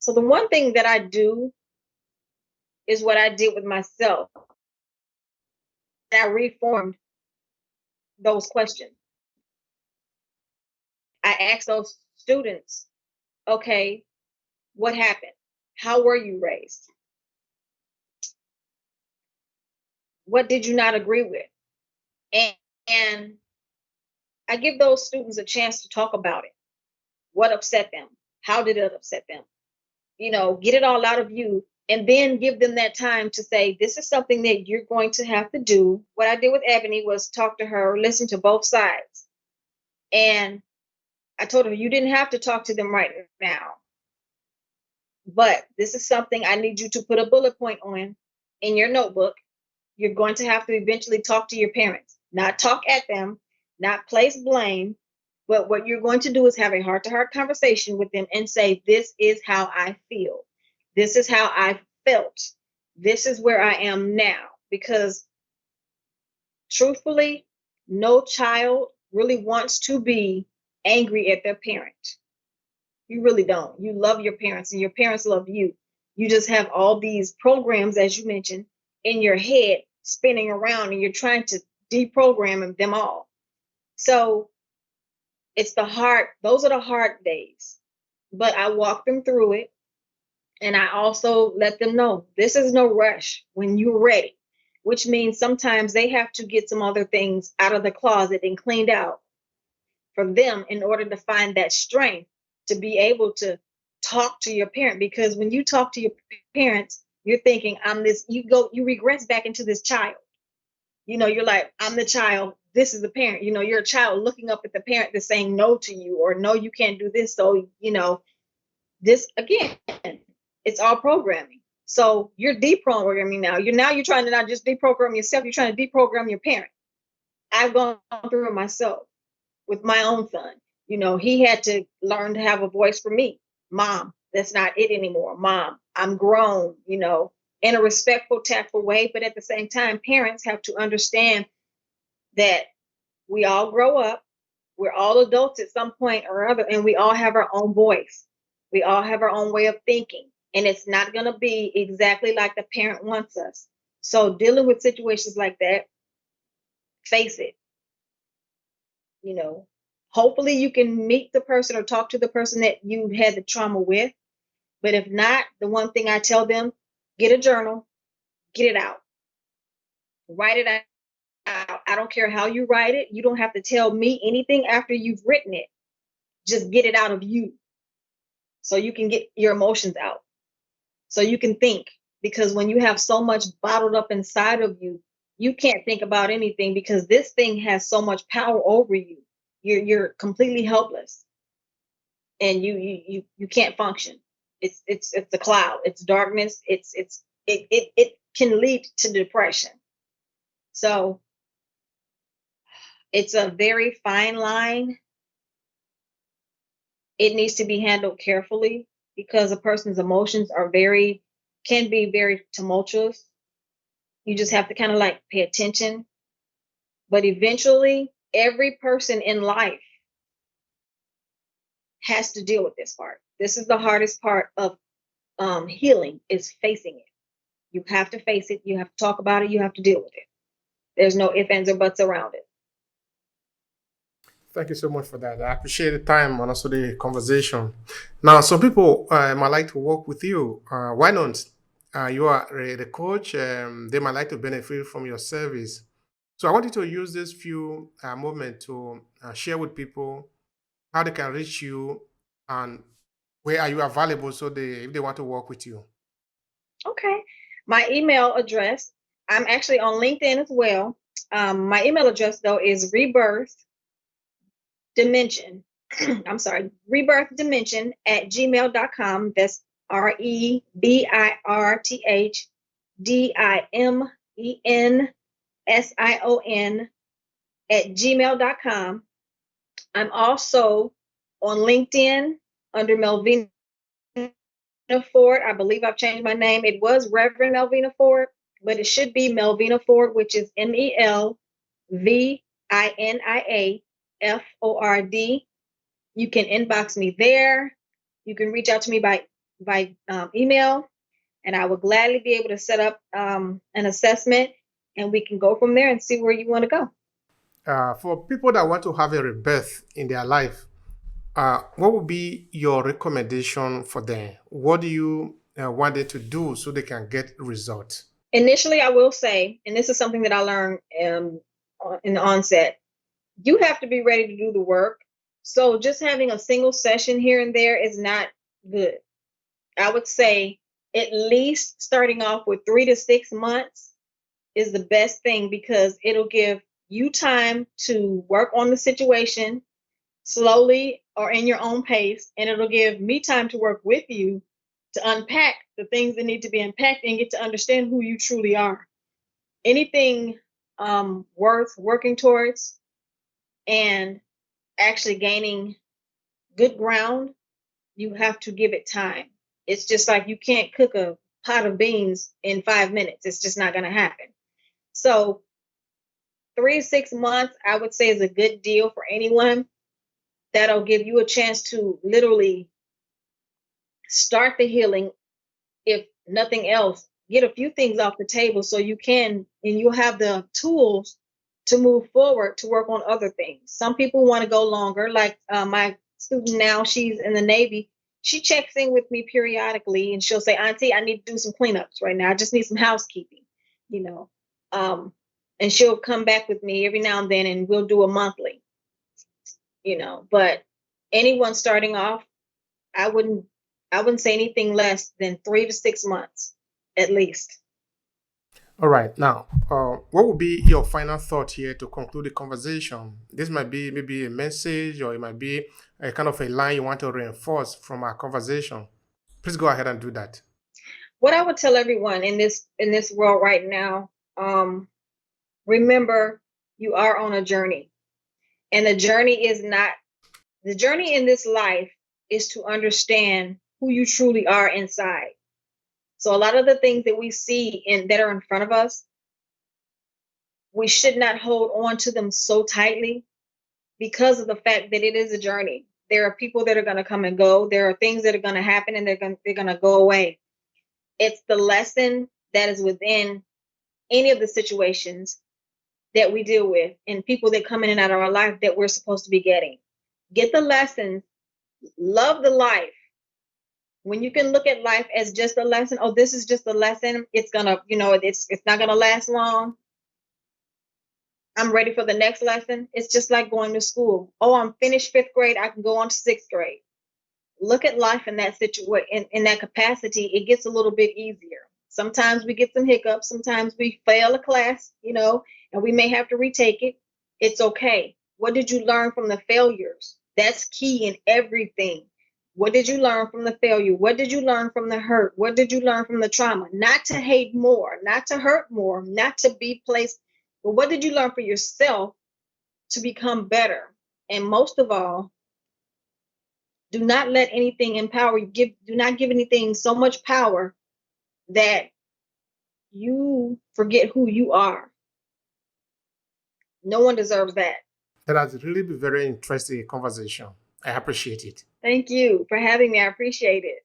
So the one thing that I do is what I did with myself. I reformed those questions. I asked those students, okay, what happened? How were you raised? What did you not agree with? And I give those students a chance to talk about it. What upset them? How did it upset them? Get it all out of you, and then give them that time to say, this is something that you're going to have to do. What I did with Ebony was talk to her, listen to both sides. And I told her, you didn't have to talk to them right now, but this is something I need you to put a bullet point on in your notebook. You're going to have to eventually talk to your parents, not talk at them, not place blame, but what you're going to do is have a heart-to-heart conversation with them and say, this is how I feel. This is how I felt. This is where I am now. Because truthfully, no child really wants to be angry at their parent. You really don't. You love your parents and your parents love you. You just have all these programs, as you mentioned, in your head spinning around, and you're trying to deprogram them all. So it's those are the hard days, but I walk them through it. And I also let them know this is no rush when you're ready, which means sometimes they have to get some other things out of the closet and cleaned out for them in order to find that strength to be able to talk to your parent. Because when you talk to your parents, you're thinking, you regress back into this child. You're like, I'm the child. This is the parent. You're a child looking up at the parent that's saying no to you, or no, you can't do this. So, this again, it's all programming. So you're deprogramming now. You're trying to not just deprogram yourself, you're trying to deprogram your parent. I've gone through it myself with my own son. He had to learn to have a voice for me. Mom, that's not it anymore. Mom, I'm grown, in a respectful, tactful way. But at the same time, parents have to understand that we all grow up. We're all adults at some point or other, and we all have our own voice. We all have our own way of thinking, and it's not going to be exactly like the parent wants us. So dealing with situations like that, face it. Hopefully you can meet the person or talk to the person that you had the trauma with. But if not, the one thing I tell them, get a journal, get it out, write it out. I don't care how you write it. You don't have to tell me anything after you've written it. Just get it out of you so you can get your emotions out, so you can think. Because when you have so much bottled up inside of you, you can't think about anything, because this thing has so much power over you. You're completely helpless, and you can't function. It's a cloud. It's darkness. It can lead to depression. So it's a very fine line. It needs to be handled carefully, because a person's emotions can be very tumultuous. You just have to kind of like pay attention. But eventually, every person in life has to deal with this part. This is the hardest part of healing, is facing it. You have to face it. You have to talk about it. You have to deal with it. There's no ifs, ands, or buts around it. Thank you so much for that. I appreciate the time and also the conversation. Now, some people might like to work with you. Why not? You are the coach. They might like to benefit from your service. So I want you to use this few moment to share with people how they can reach you and where are you available, so if they want to work with you. Okay. My email address, I'm actually on LinkedIn as well. My email address, though, is rebirth dimension. I'm sorry, rebirthdimension@gmail.com. That's rebirthdimension@gmail.com. I'm also on LinkedIn under Melvina Ford. I believe I've changed my name. It was Reverend Melvina Ford, but it should be Melvina Ford, which is MELVINIA FORD. You can inbox me there. You can reach out to me by by email, and I will gladly be able to set up an assessment, and we can go from there and see where you want to go. For people that want to have a rebirth in their life, what would be your recommendation for them? What do you want them to do so they can get results? Initially, I will say, and this is something that I learned in the onset, you have to be ready to do the work. So just having a single session here and there is not good. I would say at least starting off with 3 to 6 months is the best thing, because it'll give you time to work on the situation slowly or in your own pace, and it'll give me time to work with you to unpack the things that need to be unpacked and get to understand who you truly are. Anything worth working towards and actually gaining good ground, you have to give it time. It's just like you can't cook a pot of beans in 5 minutes. It's just not going to happen. So 3 to 6 months, I would say, is a good deal for anyone. That'll give you a chance to literally start the healing. If nothing else, get a few things off the table so you can, and you'll have the tools to move forward to work on other things. Some people want to go longer, like my student now, she's in the Navy. She checks in with me periodically and she'll say, Auntie, I need to do some cleanups right now. I just need some housekeeping, you know. And she'll come back with me every now and then, and we'll do a monthly, but anyone starting off, I wouldn't say anything less than 3 to 6 months at least. All right. Now, what would be your final thought here to conclude the conversation? This might be maybe a message, or it might be a kind of a line you want to reinforce from our conversation. Please go ahead and do that. What I would tell everyone in this world right now, remember, you are on a journey, and the journey in this life is to understand who you truly are inside. So a lot of the things that we see that are in front of us, we should not hold on to them so tightly, because of the fact that it is a journey. There are people that are going to come and go. There are things that are going to happen, and they're going to go away. It's the lesson that is within any of the situations that we deal with and people that come in and out of our life that we're supposed to be getting. Get the lessons. Love the life. When you can look at life as just a lesson, oh, this is just a lesson. It's gonna, it's not gonna last long. I'm ready for the next lesson. It's just like going to school. Oh, I'm finished 5th grade. I can go on to 6th grade. Look at life in that situation, in that capacity. It gets a little bit easier. Sometimes we get some hiccups. Sometimes we fail a class, and we may have to retake it. It's okay. What did you learn from the failures? That's key in everything. What did you learn from the failure? What did you learn from the hurt? What did you learn from the trauma? Not to hate more, not to hurt more, not to be placed. But what did you learn for yourself to become better? And most of all, do not let anything empower you. Do not give anything so much power that you forget who you are. No one deserves that. That has really been very interesting conversation. I appreciate it. Thank you for having me. I appreciate it.